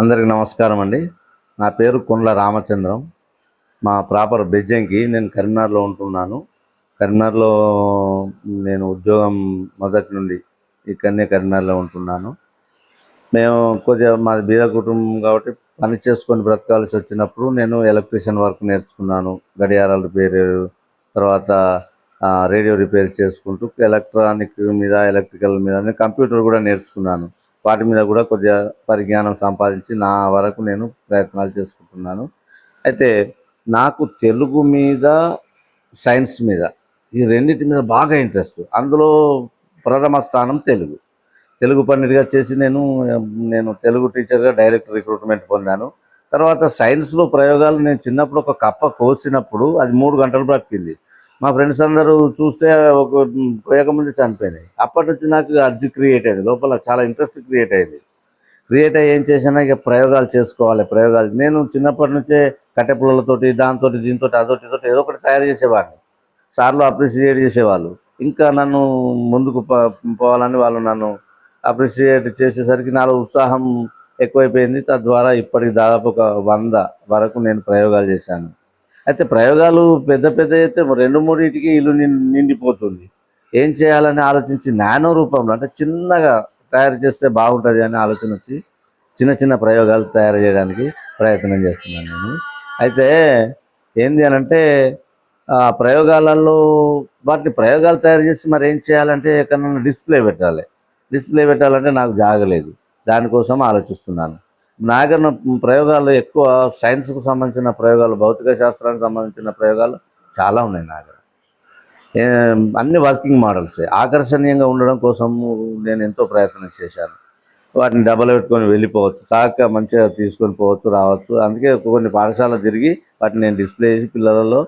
అందరికి నమస్కారం అండి. నా పేరు కొండ్ల రామచంద్రం. మా ప్రాపర్ బెజ్జంకి. నేను కరీంనగర్లో ఉంటున్నాను. కరీంనగర్లో నేను ఉద్యోగం మొదటి నుండి ఇక్కడనే కరీంనగర్లో ఉంటున్నాను. మేము కొద్దిగా మాది బీద కుటుంబం కాబట్టి పని చేసుకొని బ్రతకాల్సి వచ్చినప్పుడు నేను ఎలక్ట్రీషియన్ వర్క్ నేర్చుకున్నాను. గడియారాలు రిపేర్, తర్వాత రేడియో రిపేర్ చేసుకుంటూ ఎలక్ట్రానిక్ మీద, ఎలక్ట్రికల్ మీద, నేను కంప్యూటర్ కూడా నేర్చుకున్నాను. వాటి మీద కూడా కొద్దిగా పరిజ్ఞానం సంపాదించి నా వరకు నేను ప్రయత్నాలు చేసుకుంటున్నాను. అయితే నాకు తెలుగు మీద, సైన్స్ మీద, ఈ రెండింటి మీద బాగా ఇంట్రెస్ట్. అందులో ప్రథమ స్థానం తెలుగు. తెలుగు పండిట్గా చేసి నేను తెలుగు టీచర్గా డైరెక్ట్ రిక్రూట్మెంట్ పొందాను. తర్వాత సైన్స్లో ప్రయోగాలు నేను చిన్నప్పుడు ఒక కప్ప కోసినప్పుడు అది 3 గంటలు బ్రతికింది. మా ఫ్రెండ్స్ అందరూ చూస్తే ఒక కోయకముందు చనిపోయినాయి. అప్పటి నుంచి నాకు అర్జీ క్రియేట్ అయింది, లోపల చాలా ఇంట్రెస్ట్ క్రియేట్ అయింది. క్రియేట్ అయ్యి ఏం చేసినా ఇక ప్రయోగాలు చేసుకోవాలి. ప్రయోగాలు నేను చిన్నప్పటి నుంచే కట్టెపుల్లలతోటి, దాంతో, దీంతో, అదొకటి ఇదొకటి ఏదో ఒకటి తయారు చేసేవాడిని. సార్లు అప్రిషియేట్ చేసేవాళ్ళు. ఇంకా నన్ను ముందుకు పోవాలని వాళ్ళు నన్ను అప్రిషియేట్ చేసేసరికి నాలో ఉత్సాహం ఎక్కువైపోయింది. తద్వారా ఇప్పటికి దాదాపు ఒక 100 వరకు నేను ప్రయోగాలు చేశాను. అయితే ప్రయోగాలు పెద్ద పెద్ద అయితే 2-3 ఇల్లు నిండిపోతుంది. ఏం చేయాలని ఆలోచించి నానో రూపంలో, అంటే చిన్నగా తయారు చేస్తే బాగుంటుంది అని ఆలోచన వచ్చి చిన్న చిన్న ప్రయోగాలు తయారు చేయడానికి ప్రయత్నం చేస్తున్నాను నేను. అయితే ఏంది అని అంటే ప్రయోగాలలో వాటిని ప్రయోగాలు తయారు చేసి మరి ఏం చేయాలంటే ఎక్కడన్నా డిస్ప్లే పెట్టాలి. డిస్ప్లే పెట్టాలంటే నాకు జాగలేదు. దానికోసం ఆలోచిస్తున్నాను. నా దగ్గర ప్రయోగాలు ఎక్కువ సైన్స్కు సంబంధించిన ప్రయోగాలు, భౌతిక శాస్త్రానికి సంబంధించిన ప్రయోగాలు చాలా ఉన్నాయి నా దగ్గర. అన్ని వర్కింగ్ మోడల్స్ ఆకర్షణీయంగా ఉండడం కోసం నేను ఎంతో ప్రయత్నం చేశాను. వాటిని డబ్బలు పెట్టుకొని వెళ్ళిపోవచ్చు, చక్కగా మంచిగా తీసుకొని పోవచ్చు, రావచ్చు. అందుకే కొన్ని పాఠశాలలు తిరిగి వాటిని నేను డిస్ప్లే చేసి పిల్లలలో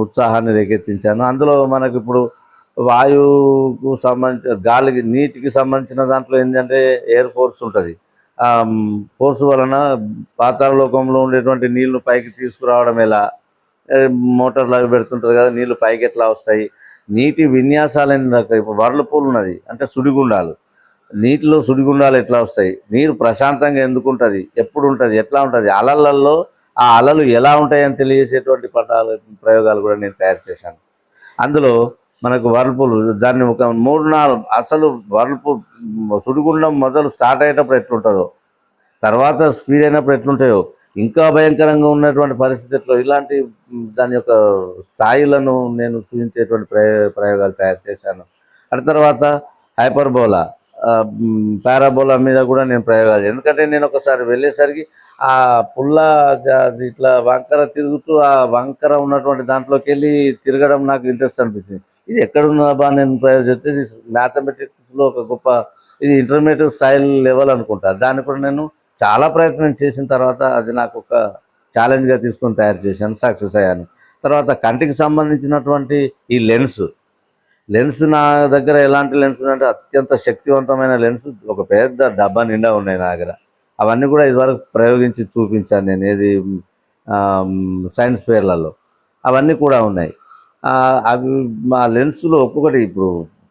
ఉత్సాహాన్ని రేకెత్తించాను. అందులో మనకి ఇప్పుడు వాయువుకు సంబంధించిన, గాలికి, నీటికి సంబంధించిన దాంట్లో ఏంటంటే ఎయిర్ ఫోర్స్ ఉంటుంది. ఫోర్స్ వలన పాతాళ లోకంలో ఉండేటువంటి నీళ్లు పైకి తీసుకురావడం ఎలా, మోటార్లు అవి పెడుతుంటారు కదా, నీళ్లు పైకి ఎట్లా వస్తాయి, నీటి విన్యాసాలని రకాలు. ఇప్పుడు వర్లపూల్ ఉన్నది అంటే సుడిగుండాలు, నీటిలో సుడిగుండాలు ఎట్లా వస్తాయి, నీరు ప్రశాంతంగా ఎందుకు ఉంటుంది, ఎప్పుడు ఉంటుంది, ఎట్లా ఉంటుంది, అలలలో ఆ అలలు ఎలా ఉంటాయని తెలియజేసేటువంటి ప్రయోగాలు కూడా నేను తయారు చేశాను. అందులో మనకు వర్ల్పూల్, దాన్ని ఒక 3-4 అసలు వర్ల్పూల్ సుడిగుండం మొదలు స్టార్ట్ అయ్యేటప్పుడు ఎట్లుంటుందో, తర్వాత స్పీడ్ అయినప్పుడు ఎట్లుంటాయో, ఇంకా భయంకరంగా ఉన్నటువంటి పరిస్థితుల్లో ఇలాంటి దాని యొక్క స్థాయిలను నేను చూపించేటువంటి ప్రయోగాలు తయారు చేశాను. అటు తర్వాత హైపర్బోలా, పారాబోలా మీద కూడా నేను ప్రయోగాలు, ఎందుకంటే నేను ఒకసారి వెళ్ళేసరికి ఆ పుల్ల అది ఇట్లా వంకర తిరుగుతూ ఆ వంకర ఉన్నటువంటి దాంట్లోకి వెళ్ళి తిరగడం నాకు ఇంట్రెస్ట్ అనిపించింది. ఇది ఎక్కడున్నదా నేను ప్రయోగం చేస్తే ఇది మ్యాథమెటిక్స్లో ఒక గొప్ప, ఇది ఇంటర్మీడియట్ స్థాయి లెవెల్ అనుకుంటా. దాన్ని కూడా నేను చాలా ప్రయత్నం చేసిన తర్వాత అది నాకు ఒక ఛాలెంజ్గా తీసుకొని తయారు చేశాను, సక్సెస్ అయ్యాను. తర్వాత కంటికి సంబంధించినటువంటి ఈ లెన్స్ నా దగ్గర ఎలాంటి లెన్స్ అంటే అత్యంత శక్తివంతమైన లెన్స్ ఒక పెద్ద డబ్బా నిండా ఉన్నాయి నా దగ్గర. అవన్నీ కూడా ఇదివరకు ప్రయోగించి చూపించాను నేను, ఏది సైన్స్ ఫేర్లలో అవన్నీ కూడా ఉన్నాయి. అవి మా లెన్సులో ఒక్కొక్కటి, ఇప్పుడు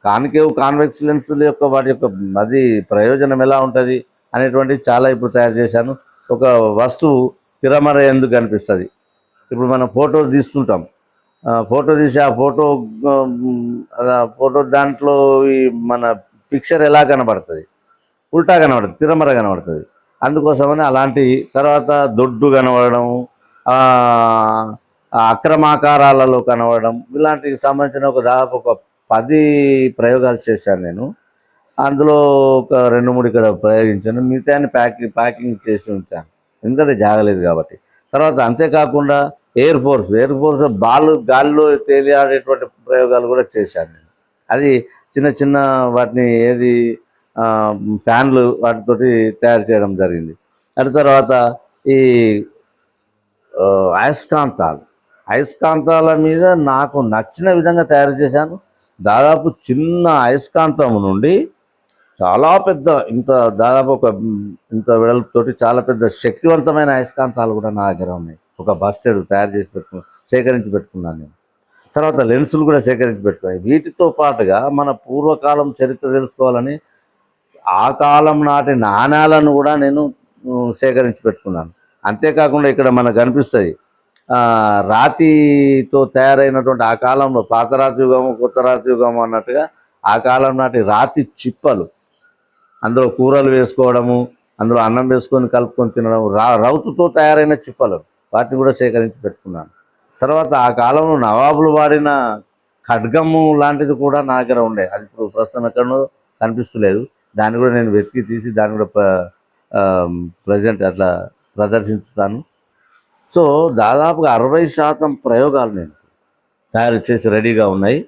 కాన్కేవ్, కాన్వెక్స్ లెన్సుల యొక్క వాటి యొక్క అది ప్రయోజనం ఎలా ఉంటుంది అనేటువంటి చాలా ఇప్పుడు తయారు చేశాను. ఒక వస్తువు తిరమర ఎందుకు కనిపిస్తుంది, ఇప్పుడు మనం ఫోటో తీస్తుంటాం, ఫోటో తీసి ఆ ఫోటో దాంట్లో ఈ మన పిక్చర్ ఎలా కనబడుతుంది, ఉల్టా కనబడుతుంది, తిరమర కనబడుతుంది. అందుకోసమని అలాంటి, తర్వాత దొడ్డు కనబడడం, అక్రమాకారాలలో కనబడడం, ఇలాంటికి సంబంధించిన ఒక దాదాపు ఒక 10 ప్రయోగాలు చేశాను నేను. అందులో ఒక 2-3 ఇక్కడ ప్రయోగించాను, మిగతాన్ని ప్యాకింగ్ చేసి ఉంచాను, ఎందుకంటే జాగలేదు కాబట్టి. తర్వాత అంతేకాకుండా ఎయిర్ ఫోర్స్ గాలిలో తేలియాడేటువంటి ప్రయోగాలు కూడా చేశాను నేను. అది చిన్న చిన్న వాటిని, ఏది ఫ్యాన్లు వాటితోటి తయారు చేయడం జరిగింది. అటు తర్వాత ఈ అయస్కాంతాల మీద నాకు నచ్చిన విధంగా తయారు చేశాను. దాదాపు చిన్న అయస్కాంతం నుండి చాలా పెద్ద, దాదాపు ఒక ఇంత వెడల్పుతోటి చాలా పెద్ద శక్తివంతమైన అయస్కాంతాలు కూడా నా దగ్గర ఉన్నాయి. ఒక బస్టెడ్ తయారు చేసి సేకరించి పెట్టుకున్నాను నేను. తర్వాత లెన్సులు కూడా సేకరించి పెట్టుకున్నాయి. వీటితో పాటుగా మన పూర్వకాలం చరిత్ర తెలుసుకోవాలని ఆ కాలం నాటి నాణ్యాలను కూడా నేను సేకరించి పెట్టుకున్నాను. అంతేకాకుండా ఇక్కడ మనకు కనిపిస్తుంది రాతితో తయారైనటువంటి ఆ కాలంలో పాత రాతి యుగము కొత్త రాతి యుగము అన్నట్టుగా ఆ కాలం నాటి రాతి చిప్పలు, అందులో కూరలు వేసుకోవడము, అందులో అన్నం వేసుకొని కలుపుకొని తినడం, రౌతుతో తయారైన చిప్పలు, వాటిని కూడా సేకరించి పెట్టుకున్నాను. తర్వాత ఆ కాలంలో నవాబులు వాడిన ఖడ్గము లాంటిది కూడా నా దగ్గర ఉండే, అది ఇప్పుడు ప్రస్తుతం ఎక్కడో కనిపిస్తలేదు. దాన్ని కూడా నేను వెతికి తీసి దాన్ని కూడా ప్రజెంట్ అట్లా ప్రదర్శించుతాను. సో దాదాపుగా 60% ప్రయోగాలు నేను తయారు చేసి రెడీగా ఉన్నాయి.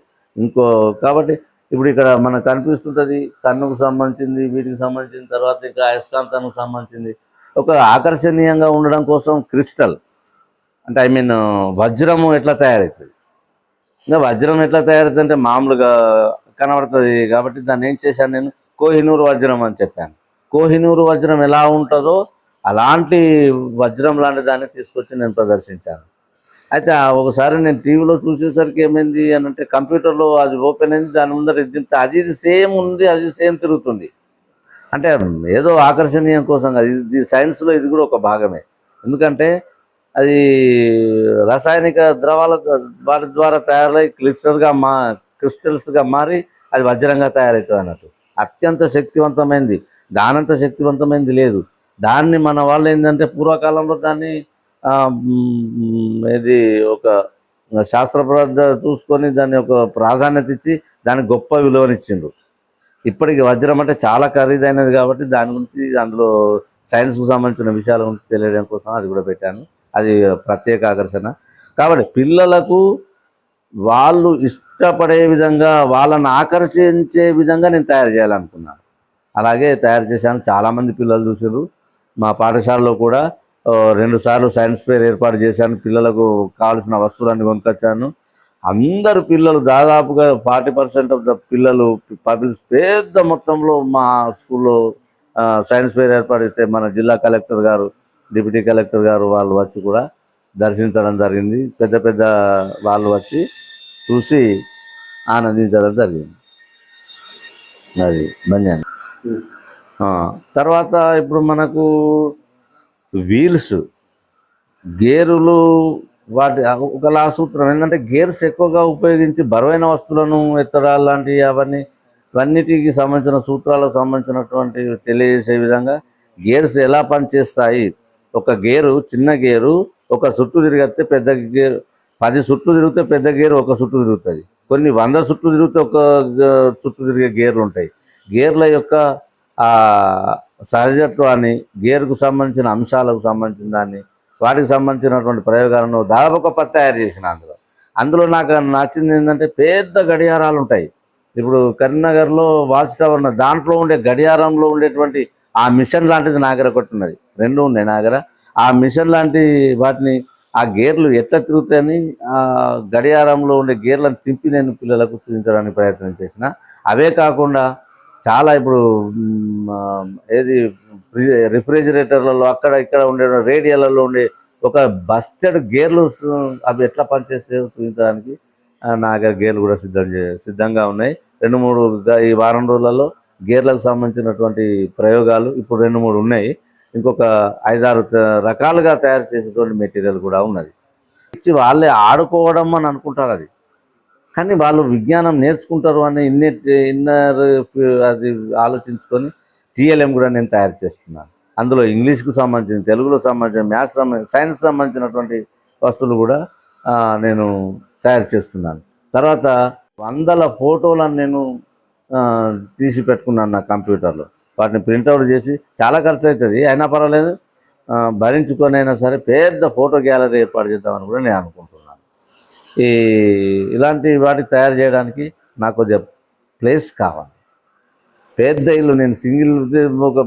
కాబట్టి ఇప్పుడు ఇక్కడ మనకు కనిపిస్తుంటుంది కన్నుకు సంబంధించింది, వీటికి సంబంధించిన తర్వాత ఇంకా అయస్కాంతానికి సంబంధించింది. ఒక ఆకర్షణీయంగా ఉండడం కోసం క్రిస్టల్ అంటే వజ్రము ఎట్లా తయారవుతుంది, ఇంకా వజ్రం ఎట్లా తయారవుతుంది అంటే మామూలుగా కనబడుతుంది కాబట్టి దాన్ని ఏం చేశాను, నేను కోహినూరు వజ్రం అని చెప్పాను. కోహినూరు వజ్రం ఎలా ఉంటుందో అలాంటి వజ్రం లాంటి దాన్ని తీసుకొచ్చి నేను ప్రదర్శించాను. అయితే ఒకసారి నేను టీవీలో చూసేసరికి ఏమైంది అని అంటే కంప్యూటర్లో అది ఓపెన్ అయింది, దాని ముందర దింపితే అది సేమ్ ఉంది, అది సేమ్ తిరుగుతుంది. అంటే ఏదో ఆకర్షణీయం కోసం కాదు, ఇది సైన్స్లో ఇది కూడా ఒక భాగమే. ఎందుకంటే అది రసాయనిక ద్రవాల వాటి ద్వారా తయారై క్రిస్టల్స్గా మారి అది వజ్రంగా తయారవుతుంది అన్నట్టు. అత్యంత శక్తివంతమైనది, దానంత శక్తివంతమైనది లేదు. దాన్ని మన వాళ్ళు ఏంటంటే పూర్వకాలంలో దాన్ని ఇది ఒక శాస్త్రపరంగా చూసుకొని దాన్ని ఒక ప్రాధాన్యత ఇచ్చి దానికి గొప్ప విలువనిచ్చిండ్రు. ఇప్పటికి వజ్రం అంటే చాలా ఖరీదైనది కాబట్టి దాని గురించి అందులో సైన్స్కు సంబంధించిన విషయాల గురించి తెలియడం కోసం అది కూడా పెట్టాను. అది ప్రత్యేక ఆకర్షణ. కాబట్టి పిల్లలకు వాళ్ళు ఇష్టపడే విధంగా, వాళ్ళని ఆకర్షించే విధంగా నేను తయారు చేయాలనుకున్నాను. అలాగే తయారు చేశాను. చాలామంది పిల్లలు చూసారు. మా పాఠశాలలో కూడా 2 సార్లు సైన్స్ ఫేర్ ఏర్పాటు చేశాను. పిల్లలకు కావాల్సిన వస్తువులన్నీ కొనుక్కొచ్చాను. అందరు పిల్లలు దాదాపుగా 40% ఆఫ్ ద పిల్లలు పబ్లిక్ పెద్ద మొత్తంలో మా స్కూల్లో సైన్స్ ఫేర్ ఏర్పాటు చేస్తే మన జిల్లా కలెక్టర్ గారు, డిప్యూటీ కలెక్టర్ గారు వాళ్ళు వచ్చి కూడా దర్శించడం జరిగింది. పెద్ద పెద్ద వాళ్ళు వచ్చి చూసి ఆనందించడం జరిగింది. అది బంజాన్. తర్వాత ఇప్పుడు మనకు వీల్స్, గేరులు, వాటి ఒక సూత్రం ఏంటంటే గేర్స్ ఎక్కువగా ఉపయోగించి బరువైన వస్తువులను ఎత్తడాలు లాంటివి ఇవన్నిటికి సంబంధించిన సూత్రాలకు సంబంధించినటువంటి తెలియజేసే విధంగా గేర్స్ ఎలా పనిచేస్తాయి. ఒక గేరు, చిన్న గేరు ఒక చుట్టు తిరిగితే పెద్ద గేరు 10 చుట్లు తిరిగితే పెద్ద గేరు ఒక చుట్టు తిరుగుతుంది. కొన్ని 100 చుట్లు తిరిగితే ఒక చుట్టు తిరిగే గేర్లు ఉంటాయి. గేర్ల యొక్క సహజత్వాన్ని, గేరుకు సంబంధించిన అంశాలకు సంబంధించిన దాన్ని, వాటికి సంబంధించినటువంటి ప్రయోగాలను దాదాపు ఒక 10 తయారు చేసిన. అందులో నాకు నచ్చింది ఏంటంటే పెద్ద గడియారాలు ఉంటాయి. ఇప్పుడు కరీంనగర్లో వాచ్ టవర్ ఉన్న దాంట్లో ఉండే గడియారంలో ఉండేటువంటి ఆ మిషన్ లాంటిది నా దగ్గర ఒకటి ఉన్నది, 2 ఉన్నాయి నా దగ్గర. ఆ మిషన్ లాంటి వాటిని, ఆ గేర్లు ఎట్లా తిరుగుతాయని ఆ గడియారంలో ఉండే గేర్లను తింపి నేను పిల్లలకు చూపించడానికి ప్రయత్నం చేసిన. అవే కాకుండా చాలా ఇప్పుడు రిఫ్రిజిరేటర్లలో అక్కడ ఇక్కడ ఉండే రేడియోలలో ఉండే ఒక బస్టెడ్ గేర్లు అవి ఎట్లా పనిచేస్తాయో చూపించడానికి నా దగ్గర గేర్లు కూడా సిద్ధంగా ఉన్నాయి. 2-3 ఈ వారం రోజులలో గేర్లకు సంబంధించినటువంటి ప్రయోగాలు ఇప్పుడు 2-3 ఉన్నాయి. ఇంకొక 5-6 రకాలుగా తయారు చేసేటువంటి మెటీరియల్ కూడా ఉన్నది. ఇచ్చి వాళ్ళే ఆడుకోవడం అని అనుకుంటారు అది, కానీ వాళ్ళు విజ్ఞానం నేర్చుకుంటారు అని ఇన్నర్ అది ఆలోచించుకొని టీఎల్ఎం కూడా నేను తయారు చేస్తున్నాను. అందులో ఇంగ్లీష్కు సంబంధించిన, తెలుగులో సంబంధించిన, మ్యాథ్స్ సైన్స్ సంబంధించినటువంటి వస్తువులు కూడా నేను తయారు చేస్తున్నాను. తర్వాత 100 ఫోటోలను నేను తీసి పెట్టుకున్నాను నా కంప్యూటర్లో. వాటిని ప్రింట్అవుట్ చేసి, చాలా ఖర్చు అవుతుంది అయినా పర్వాలేదు, భరించుకొని అయినా సరే పెద్ద ఫోటో గ్యాలరీ ఏర్పాటు చేద్దామని కూడా నేను అనుకుంటున్నాను. ఇలాంటి వాటికి తయారు చేయడానికి నాకు కొద్దిగా ప్లేస్ కావాలి. పెద్ద ఇల్లు, నేను ఒక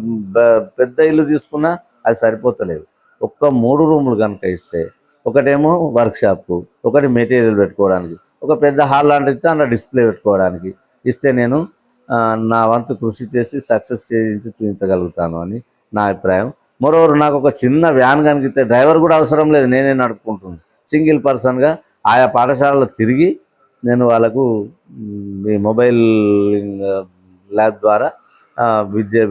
పెద్ద ఇల్లు తీసుకున్నా అది సరిపోతలేదు. ఒక్క 3 రూములు కనుక ఇస్తే, ఒకటేమో వర్క్షాప్కు, ఒకటి మెటీరియల్ పెట్టుకోవడానికి, ఒక పెద్ద హాల్ లాంటిది అందులో డిస్ప్లే పెట్టుకోవడానికి ఇస్తే నేను నా వంతు కృషి చేసి సక్సెస్ చేయించి చూపించగలుగుతాను అని నా అభిప్రాయం. మరోవరు నాకు ఒక చిన్న వ్యాన్ కనిపిస్తే డ్రైవర్ కూడా అవసరం లేదు, నేనే నడుపుకుంటున్నాను. సింగిల్ పర్సన్గా ఆయా పాఠశాలలో తిరిగి నేను వాళ్ళకు ఈ మొబైల్ ల్యాబ్ ద్వారా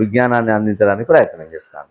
విజ్ఞానాన్ని అందించడానికి ప్రయత్నం చేస్తాను.